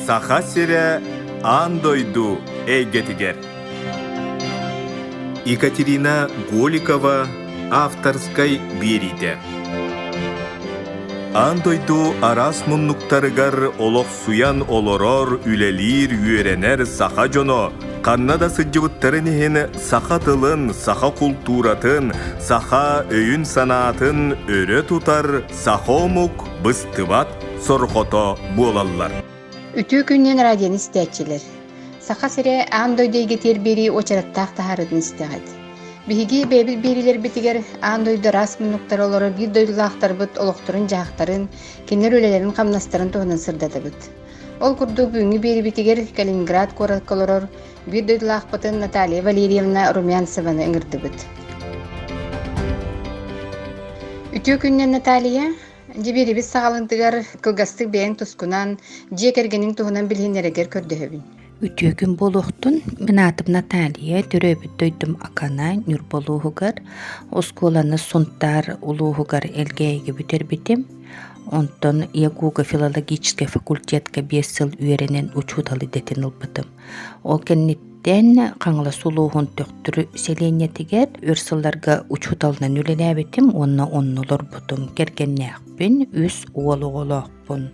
саха сире андойду эйгетигер. Екатерина Голикова авторской берите. Андойду арас муннуктарыгар олох суян олорор үлелир үйренер саха жоно. Каннада сыджыбыттарын ехен саха тылын, саха культуратын, саха өйін санатын өрі тутар сахомук быстыбат сорхото болалар. Үтүү күннен радион истәтчилер. Саха сире андойдойге тербери очараттақ тахарыдын истәғад. Биһиги бэбил берилер битигер андойда расмынуктар олорор бир дойлулаахтар быт олохторун жаахтарын, кенер өлелерин камнастарын туһунан сырдады быт. Ол курду бүгүнкү бери битигер Калининград коракколорор бир дойлулаах бытын Наталья Валерьевна Румянцеваны ыңырды быт. Үтүү күннен Наталья жиберибиз сагалынтыгар кылгастык бэйин тускунан жекергенин туһунан билхинерегер көрдөһөбүн. Үтүгүн болохтун мен атым Наталья төрөбүт дөйдүм акана нюрболуугар осколаны сунтар улуугар элгейге бүтербитим. Онтон Ягуга филологический факультетке 5 жыл үйренен учуталы детен ылбытым. Ол кенниттен каңла сулуугун төктүрү селениятигер өрсылларга учуталынан үлелебитим, онна оннолор бутум кергеннеакпин үс уолуголоокпун.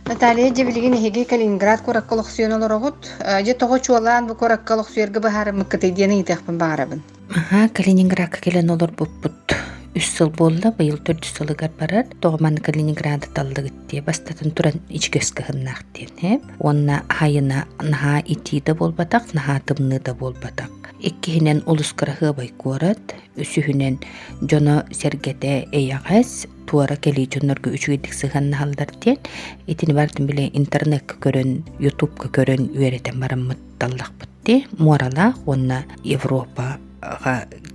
Наталья жебилигин эһиги Калининград коракколоксуйонолорогут же того чуалаан бу коракколоксуйерге баһары мыккыты диэни итехпин баарабын. Калининградка келен олор буппут. 3 жыл болла, быйыл 4 жылыгар барар. Тогман Калининграда таллыгытте бастатын туран ичкөскө хыннактен. Онна хайына наха итиде болбатак, наха тымныда болбатак. Иккихинен улускара хыбай корат, үсүхүнен жоно сергете эягас, туара кели жоннорго үчүгедик сыганна халдартен, итини бардын биле интернетке көрөн, ютубка көрөн үйретен бараммыт таллакпытти. Морала онна Европа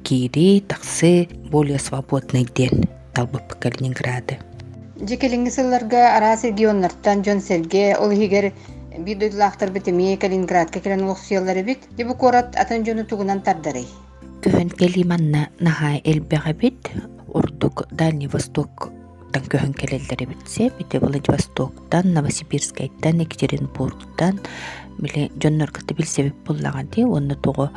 кири таксы более свободный ден талбып Калининграды. Жекелинги сылларга арас регионнартан жон серге ол хигер бир дойлулаахтар битими Калининградка келен улуксуяллары бит. Дебу корат атын жону тугунан тардарый. Көхөн келиманна наха элбега бит, Уртук Дальний Восток тан көхөн келелдери битсе, бите Владивостоктан, Новосибирскайттан, Екатеринбургтан биле жонноргаты билсебеп боллаганди, онны тугу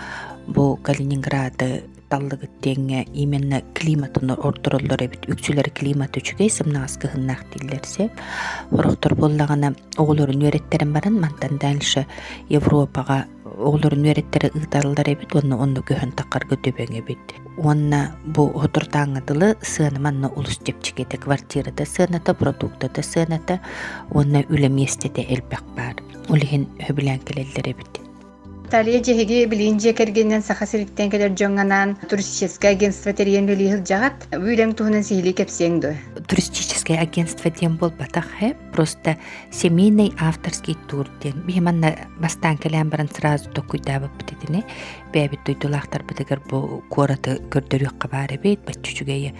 бу Калининграды таллыгыттеңе именно климатын ордороллор эбит, үксүлөр климат үчүгей сымнааскы хыннак диллерсе, ороктор боллагана оголорун үйреттерин баран мантан дальше Европага оголорун үйреттери ыйтарылдар эбит, онны көхөн таккар көтөбөң эбит. Онна бу хотуртаңыдылы сыаны манна улус жепчикете квартирада сыаната, продуктада сыаната, онна үле местеде элбек бар. Олихин хөбүлән келелдер эбит. Наталья жеһиги билинже кергеннен саха сириттен келер жоңганан туристическое агентство терен үлихил жагат, бүйлең туһунан сихили кепсеңдө. Туристическое агентство тем болбатах, просто семейный авторский тур ден. Бихиманна бастан келен баран сразу токуйдабы битетине, бәбит дойтулахтар битегер бу кораты көрдөрүкка бар эбит, баччугая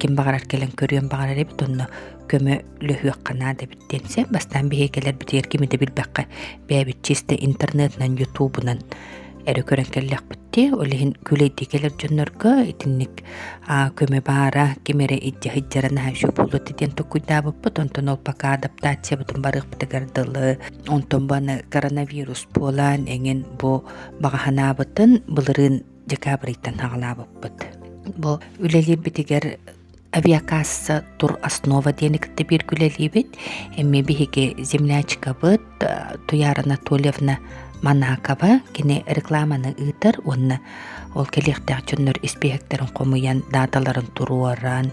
ким багарар келен көрүөн багарар эбит, онно көмө лөхүк кана деп биттенсе, бастан бихекелер битер кимиде билбекке бәбит чисте интернетнан, ютубунан әрі көрен келлек бітті, олихин күлейді келер жоннорга итинник көмө бара кемере идде хиджарана хавшу болу теден токуйда буппут, онтон ол пока адаптация бутун барык бітігардылы, онтон баны коронавирус болан эңен бу багахана бытын былырын декабриттан хагала буппут. Бу үлелер битигер авиакасса тур основа денекте бир күлели бит, эмме бихиге землячка быт, Туяра Анатольевна Манакова кене рекламаны ыйтар, онна ол келектер жоннор испехектерин комуян даталарын туруаран,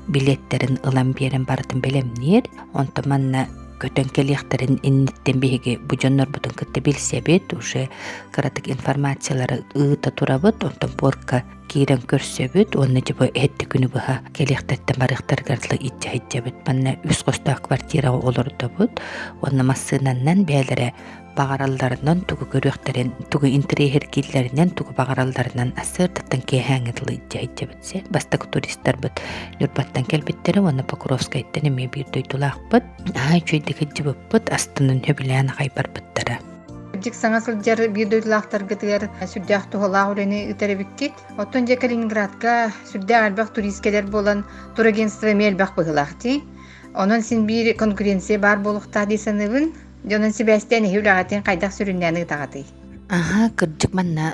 билеттерин ылан берен бардын белемнер, онто манна көтөн келектерин инниттен бихиге бу жоннор бутун кытты билсебет, уже каратык информациялары ыйта турабыт, онтон порка кирен көрсөбүт, онны жібі әтті күні бұға келектеттен барықтарғарлы итча-итчабыт. Манна үс қоста квартира олырды бұд, онны массынаннан бәлері бағараларынан тугу көрөктерин, тугу интерьер кийлеринен, тугу бағараларынан асырдаттан кейхәңірлы итча-итчабытсе. Бастық туристер бұд нүрбаттан келбеттері, онны Покровскайттен еме бір дөйтулақ бұд. Чөйдігі жібіп бұд, астының хөбілән қайбар бұдтары. Дик саңа сылжар бир дойлулаахтар гытыгар сүрдяхты холаа урени ытеребиккит. Оттон же Калининградка сүрдя албак туристкелер болан турагентство мелбак быгылахти. Онон син бир конкуренция бар болукта десеныбын. Жонун Себастьян хүлэгатын кайдак сүрүннәне тагаты. Ага, кырдык манна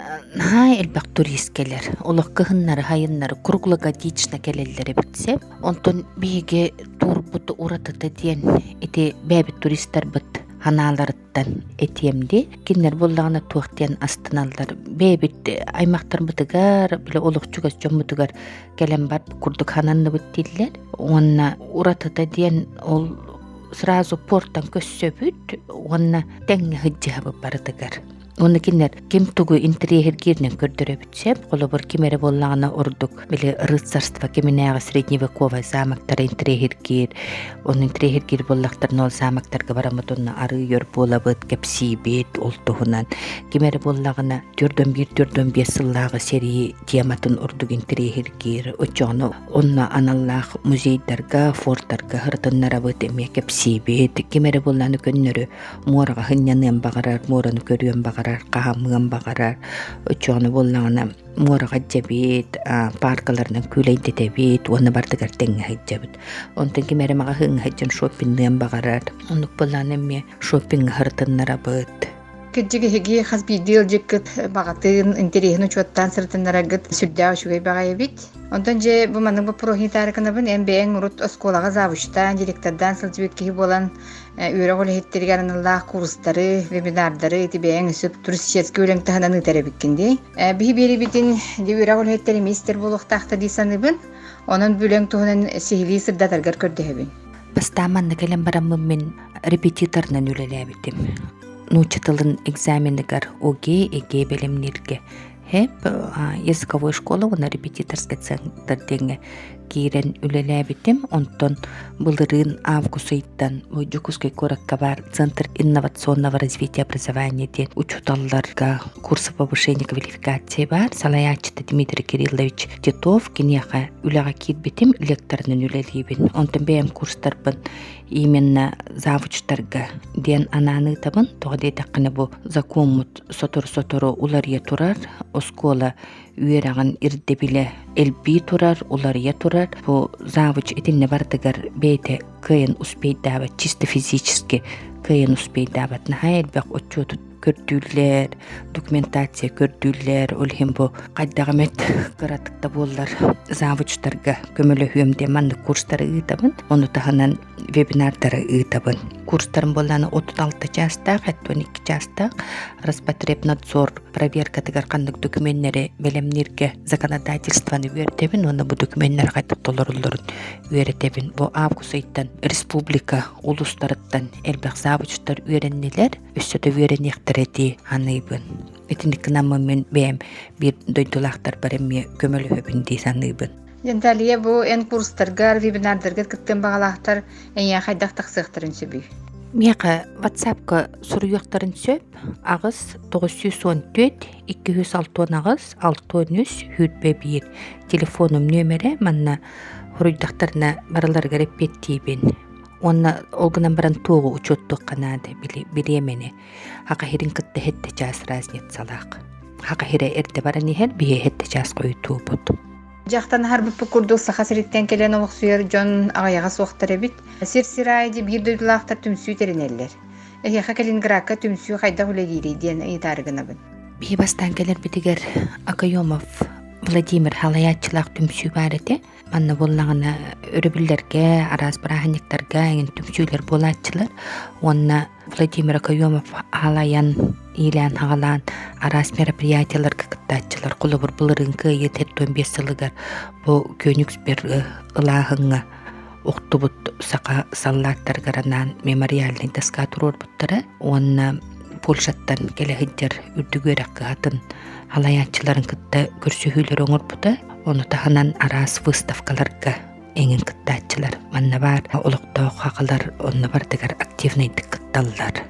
элбак турист келер. Олох кыхыннары, хайыннары, круглогодично келеллери битсе. Онтон биге турбут уратыты диен эти бәбит туристтар бит ханаларыттан этемди. Кинер боллагына туактен астыналдар. Бәбит аймактар бытыгар, биле олох чугас жоммутугар келен бар курдук хананны биттилер. Онна уратыты диен ол сразу порттан көссөбүт, онна теңне хыджабы барытыгар. Оны кинер кем тугу интерьер гирнен көрдөрө бүтсеп, колобор кимере боллагына ордук, биле рыцарство кеминега средневековый замактар интерьер гир, он интерьер гир боллактарны ол замактарга барамытынна ары йөр болабыт, кепсибет олтугунан, кимере боллагына 4-1-4-5 сыллагы серии тематын ордук интерьер гир, очону онна аналлах музейдарга, форттарга хыртыннара быт эме кепсибет, кимере болланы көннөрү морага хыннянын багарар, мораны көрүөн багарар, каамыган багарар, очону боллагына морага жабит, паркаларынан күлейдетебит, оны бардыгар теңге хыджабыт. Онтон кимере мага хың хыджан шоппингден багарар, онук болланы эме шоппинг хыртыннара быт. Кыджиги хиги хас бидил жиккет багатын интерьерну чоттан сыртыннара гыт сүрдәү шугай багай бит. Онтон же бу маның бу прохитарыкынабын эмбең урут осколага завуштан директордан сылжыбекки болан үйрө голехеттерген аныллах курстары, вебинардары тибең сөп туристический өлең тахананы теребиккинди. Бихи бери битин үйрө голехеттери мистер болуктакта дисаныбын. Онун бүлең туһунан сихили сырдатаргар көрдөһөбүн. Бастаманны келен барамын мен репетиторнан үлелебитим. Нучатылын экзамендигар ОГЭ, ЭГЭ белемнерге. Хеп языковой школа, она репетиторский центр денге кирен үлелебитим. Онтон былырын август айттан Жукускай коракка бар Центр инновационного развития образования ден учуталларга курсы повышения квалификации бар. Салаячты Дмитрий Кириллович Титов кинеха үлега кирбитим лекторнын үлелебин. Онтон бэм курстарбын именно завучтарга ден ананы табын. Тоғадей таққаны бу закумут сотор-сотору улария турар. Оскола үйераган ирдебиле элби турар, улария турар. Бу завуч этинне бардыгар бейте кыйын успейдабат, чисто физически кыйын успейдабат. Нахай элбек отчету көрдүллер, документация көрдүллер, олхим бу кайдагамет кыратыкта боллар завучтарга көмөлө хүемде манды курстары ыйтабын, оны таханан вебинардары ыйтабын. Курстарын болланы 36 частак, 12 частак, Роспотребнадзор проверка тыгар кандык документтери белемнерге законодательстваны үйрөтебин, оны бу документтер кайта толорулурун үйрөтебин. Бу август айттан республика улустарыттан элбек завучтар үйреннелер, өссөтө үйренектерети аныйбын. Этиникнамы мен бэм бир дойдулактар баремме көмөлөбүн дейсаныбын. Женталия бу эн курстаргар, вебинардарга кыттын багалактар эне хайдак таксыктырын сөбүй. Мияка WhatsApp-ка суруяктарын сөп, агыс 914 206 агыс 63 хүтбе 1 телефонум нөмере манна хуруйдактарына бараларга репеттибин. Онна олгынан баран тоғы учеттук канады билемени. Хака хирин кытты хетте час разнет салак. Хака хире эрде баран ихер бие хетте час койту бут. Жақтан харбы пүкурдук сахасыреттен келен олық сүйер жон ағаяға соқтар әбіт. Сир-сирайды бір дөйділақтар түмсүй теренелер. Эхеха Калининградка түмсүй қайда хүлегейді ден ұйтарығына бін. Бие бастан келер бітігер Акайомов Владимир халаятчылақ түмсүй бар еті. Манна боллағына өрібілерге, араз бараханиктарға еңін түмсүйлер болатчылар. Онна Владимир Акайомов халаян илән хағалан араз мероприятияларға кыттатчылар. Құлыбыр бұлырын күйе тәттуын 5 сылығар бұл көнікс бір ылағыңа оқтубыт сақа саллаттарғаранан мемориалный таска тұрор бұттары. Онна Польшаттан келе хыджар үрдігерек қатын халаятчыларын кытта көрсөһүйлөр оңор бұты. Оны таханан арас выставкаларга эңин кыттаатчылар манна бар олоктоо хакалар онна бардыгар активныйдык кытталлар.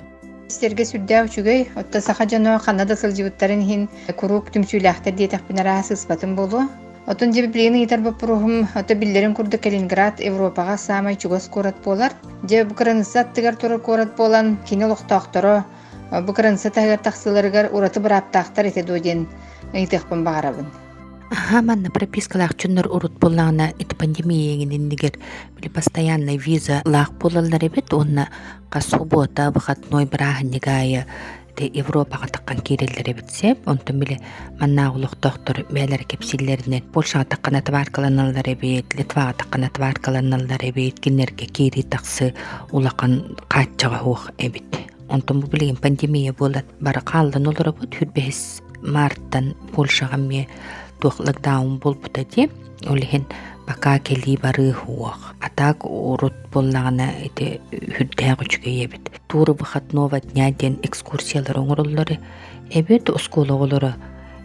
Стерге сүрдәү чүгөй, отта саха жано Канада сылжыбыттарын хин курук түмсүйләхтер диетак бинарасы ыспатын болу. Отун жеби билени итар бапурухум отта биллерин курды Калининград Европага самай чугос корат болар. Же букранысат тыгар турар корат болан кини лохтоохторо букранысат тагар таксыларыгар ураты бираптаактар эте доден ыйтыкпын багарабын. Манна пропискалах чуннар урут боллағына ити пандемияңын индигер били постоянный виза лақ болалар эбет, онна қа суббота выходной бірағын негайы Европаға таққан керелер эбетсеп, онтын били манна улық доктор бәлер кепсиллерінен Польшаға таққан атваркаланалар эбет, Литваға таққан атваркаланалар эбет, кенерге кери тақсы улақын қатчаға хуқ эбет. Онтын бұл білген пандемия болат бары қалдан олар бұд, хүрбәс марттан Польшаға ме тух локдаун болбута де, олихин бака кели бары хуақ. Атак урут боллағына эти хүддәғ үчіге ебет. Туры выходного дня ден экскурсиялар оңырылары эбет оскологолары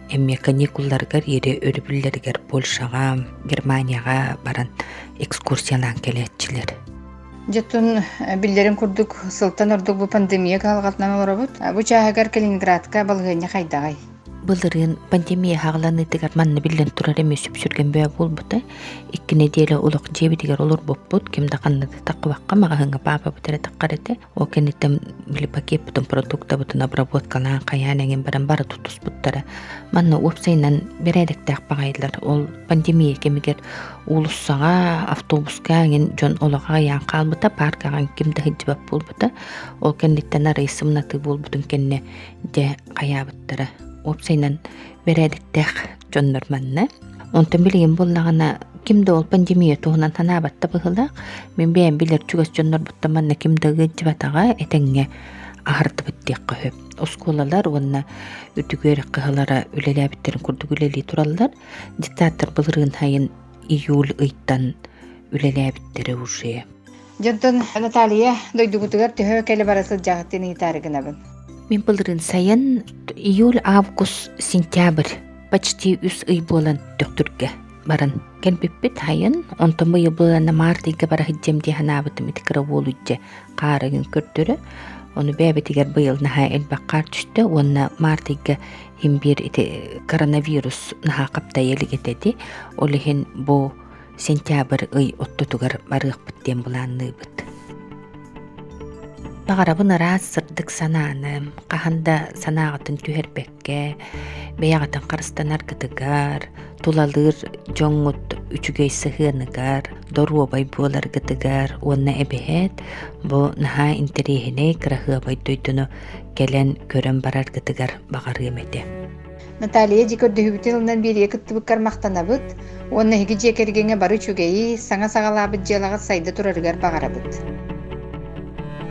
эмме каникулларгар ере өрбүллергер Польшаға, Германияға баран экскурсиялан келетчилер. Жеттун биллерин курдук сылтан ордук бу пандемия калгатнан олорбут. Бу чаагар Калининградка балгыня кайдагай. Былырын пандемия хағланы тегер манны билен турар эме сүпсүрген бөә болбута. 2 неделя улық жеби дегер олар боппут. Кемда қаннады таққыбаққа мағahыңа баба бұтары таққарыты. О кенеттен били пакет бұтын продукта бұтын обработкалан қаянеген баран бары тутус бұттары. Манны опсайнан берәдік тақпағайлар. Ол пандемия кемегер улуссаға, автобуска ген жон олаға ян қалбыта, паркаған кемді хиджибап болбута. Ол кенеттен арайсымнаты болбутын кенне де қаябыттары. Опсайнан берәдіктәқ жоннор манна. Онтан білген боллағына кімді ол пандемия туғынан танабатта бұғылақ. Мен бәйін білер чүгіс жоннор бұтта манна кімді ғыджыбатаға әтәңе ағырды біттек қөхіп. Осколалар онна үтігер қығылара үлелі әбіттерін күрдік үлелі туралар. Диктатор бұлырын хайын июль ұйттан үлелі әбіттері ұшыя. Жонтон Наталья дойдугутугар төһө келе барасы жагыттын итарыгына бын. Мен бұлырын сайын июль, август, сентябрь почти 3 ый болан төқтүрге баран. Келбеппет хайын, онтан бұйы боланы мартыйға бара хиджем де ханабытым итікірі олуджа қарығын көрттірі. Оны бәбетігер бұйыл наға әлбақ қар түшті, онна мартыйға химбир коронавирус наға қапта елік етеді. Олығын бұ сентябрь ый оттутугар барық біттен бұланны бұд. Бағарабын араз сырдық сананы, қағанда санағытын түйербекке, бәяғатын қарыстан аргыдығар, тулалыр жоңғыт үчігей сығыныгар, дору обай болар гыдығар, онна әбәет, бұ наға интерехіне қырағы обай дойдыны келен көрін барар гыдығар бағар емеді. Наталья жекөрдүһүбүтүн ылынан бери кыттыбыккар мактанабыт, онна хиги жекергеңе бары чүгейи саңа сагалаабыт жыалагат сайда турарыгар багарабыт.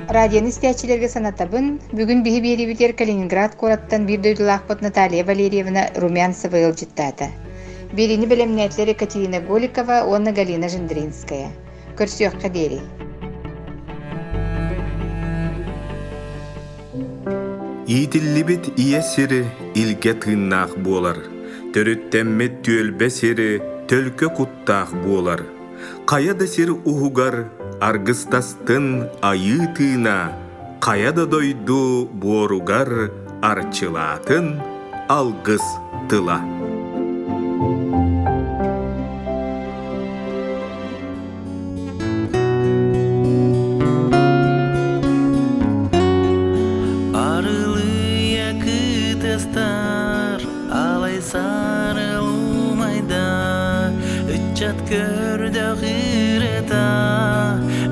Радионы истиячилерге санатабын, бүгүн биһи биэрибитер Калининград кораттан бир дойдулаакпыт Наталья Валерьевна Румянцева ылжыттаата. Бирини белемнетлер Екатерина Голикова, онна Галина Жендринская. Көрсөккө дери. Иитиллибит иесири илге тыыннаах буолар. Төрүттэммет түөлбе сири төлкө куттаах буолар. Каяда сири ухугар аргыстастын айы тыына. Каяда дойду буоругар арчылаатын алгыс тыла. Алай сарылмайда үтчат көрді ғырыта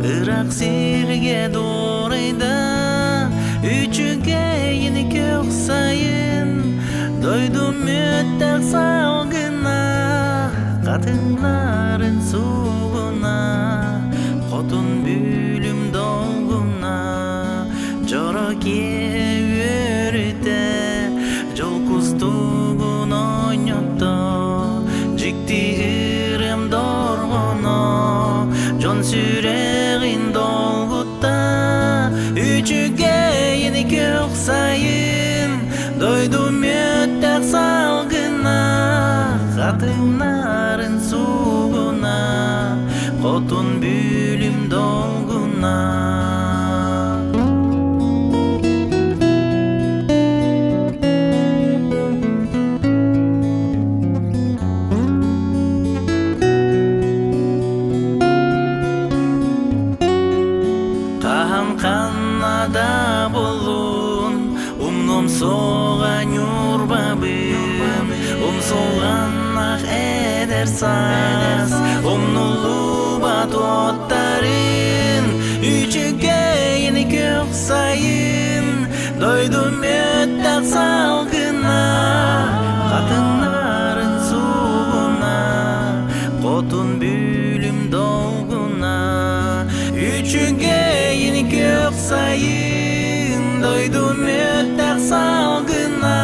Ирақ сирге дорайда Үчіге ені көк сайын Дойдум өттәк салғына Қатынларын суғына Қотын бүлім долғына Жороке өріте Жол кустугун ойнотто Жикти ырым доргоно Жон сүрегин долгутта Үчүгө ени көк сайын Дойдум өттәк салгына Катыннарын сугуна Котун бүлүм долгуна Канада болун умном соған юрбабым соған Mak eder saz Omnulu bat ottarın Üçüge yeni kök sayın Doydum öttak salgına Kadınların suğuna Kotun bülüm dolguna Üçüge yeni kök sayın Doydum öttak salgına